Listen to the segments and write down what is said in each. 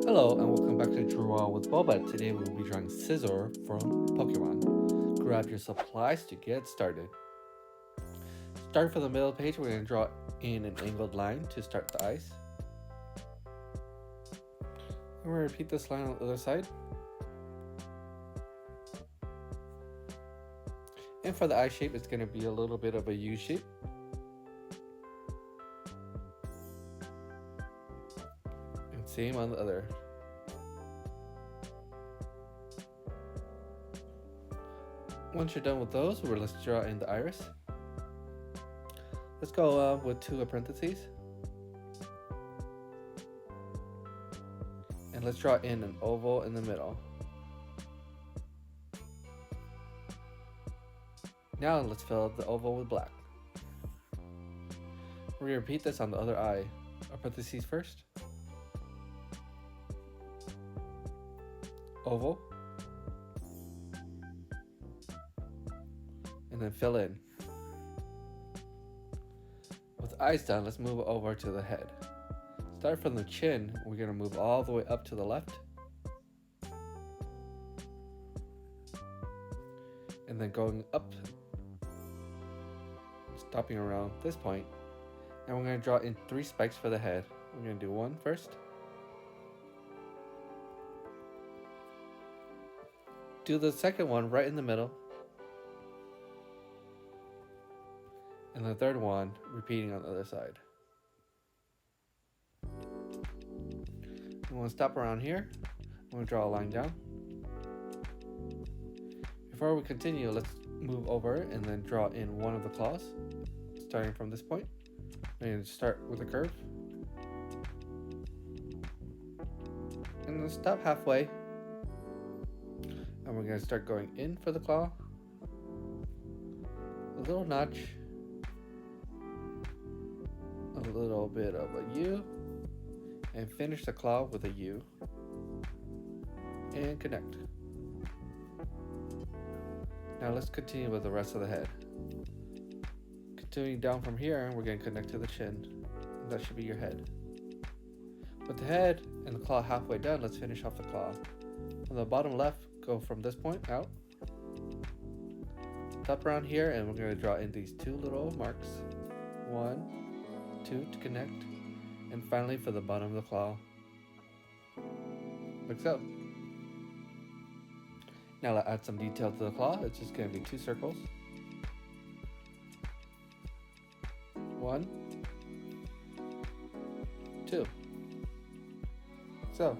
Hello and welcome back to Draw with Boba. Today we will be drawing Scizor from Pokemon. Grab your supplies to get started. Starting from the middle of the page, we're going to draw in an angled line to start the eyes. And we're going to repeat this line on the other side. And for the eye shape, it's going to be a little bit of a U shape. And same on the other. Once you're done with those, let's draw in the iris. Let's go with two parentheses. And let's draw in an oval in the middle. Now let's fill the oval with black. We're going to repeat this on the other eye. Parentheses first. Oval. And then fill in. With the eyes done, let's move over to the head. Start from the chin, we're going to move all the way up to the left. And then going up, stopping around this point. And we're going to draw in 3 spikes for the head. We're going to do one first. Do the second one right in the middle. And the third one, repeating on the other side. We want to stop around here. I'm going to draw a line down. Before we continue, let's move over and then draw in one of the claws, starting from this point. We're going to start with a curve. And then stop halfway. And we're going to start going in for the claw. A little notch. A little bit of a U, and finish the claw with a U, and connect. Now let's continue with the rest of the head. Continuing down from here, we're going to connect to the chin. That should be your head. With the head and the claw halfway done, let's finish off the claw. On the bottom left, go from this point out. Top around here, and we're going to draw in these 2 little marks. 1, 2 to connect, and finally for the bottom of the claw, like so. Now let's add some detail to the claw. It's just going to be 2 circles. 1, 2. So,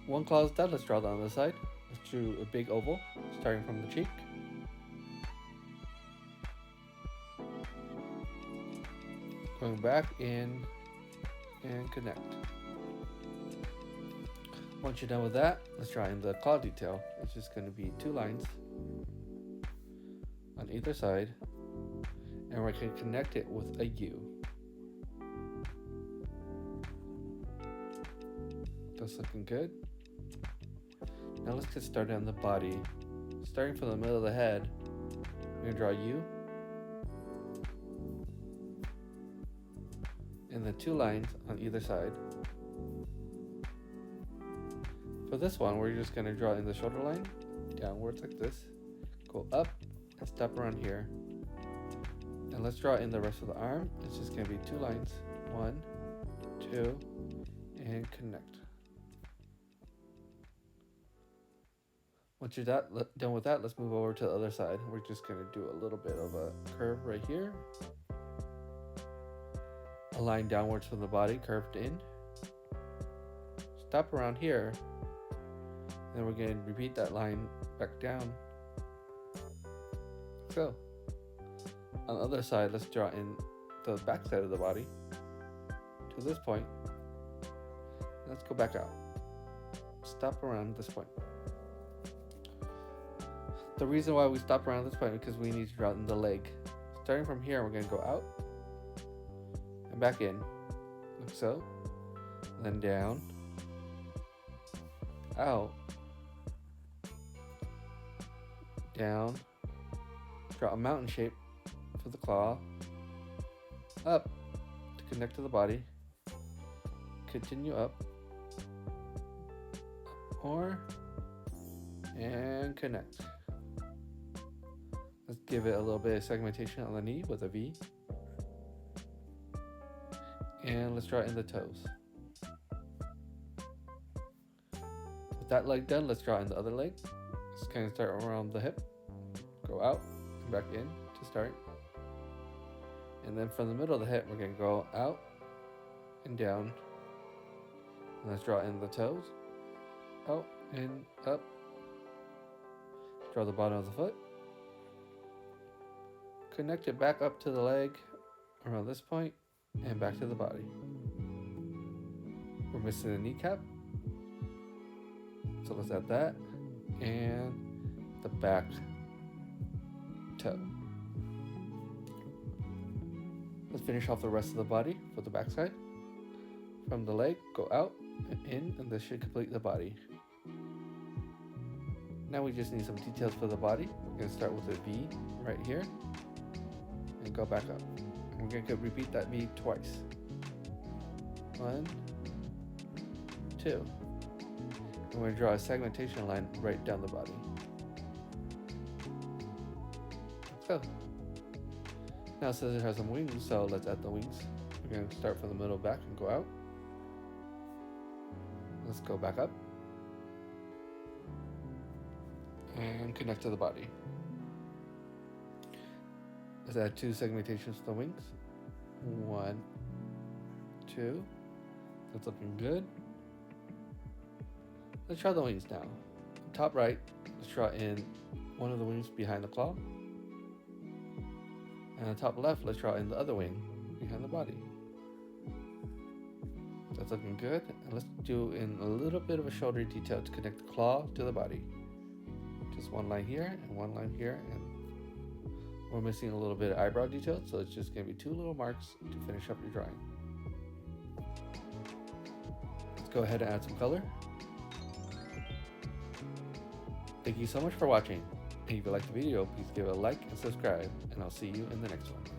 1 claw is done. Let's draw the other side. Let's do a big oval, starting from the cheek. Going back in and connect. Once you're done with that, let's draw in the claw detail. It's just going to be 2 lines on either side, and we're going to connect it with a U. That's looking good. Now let's get started on the body. Starting from the middle of the head, we're going to draw a U. And the 2 lines on either side. For this one, we're just going to draw in the shoulder line downwards like this, go up and stop around here. And let's draw in the rest of the arm. It's just going to be 2 lines, 1, 2, and connect. Once you're done with that, let's move over to the other side. We're just going to do a little bit of a curve right here. A line downwards from the body, curved in. Stop around here. Then we're going to repeat that line back down. So, on the other side, let's draw in the back side of the body to this point. Let's go back out. Stop around this point. The reason why we stop around this point is because we need to draw in the leg. Starting from here, we're going to go out. Back in, like so, and then down, out, down, draw a mountain shape for the claw, up to connect to the body, continue up, more, and connect. Let's give it a little bit of segmentation on the knee with a V. And let's draw in the toes. With that leg done, let's draw in the other leg. Let's kind of start around the hip, go out and back in to start. And then from the middle of the hip, we're going to go out and down. And let's draw in the toes, out and up. Draw the bottom of the foot. Connect it back up to the leg around this point and back to the body. We're missing the kneecap, so let's add that and the back toe. Let's finish off the rest of the body for the back side. From the leg, go out and in, and this should complete the body. Now we just need some details for the body. We're going to start with a V right here and go back up. And we're going to repeat that V twice. 1, 2. And we're going to draw a segmentation line right down the body. So, now Scizor has some wings, so let's add the wings. We're going to start from the middle back and go out. Let's go back up and connect to the body. Let's add 2 segmentations to the wings. 1, 2. That's looking good. Let's draw the wings now. Top right, let's draw in one of the wings behind the claw. And on top left, let's draw in the other wing behind the body. That's looking good. And let's do in a little bit of a shoulder detail to connect the claw to the body. Just one line here and one line here, and we're missing a little bit of eyebrow detail, so it's just going to be 2 little marks to finish up your drawing. Let's go ahead and add some color. Thank you so much for watching. And if you liked the video, please give it a like and subscribe, and I'll see you in the next one.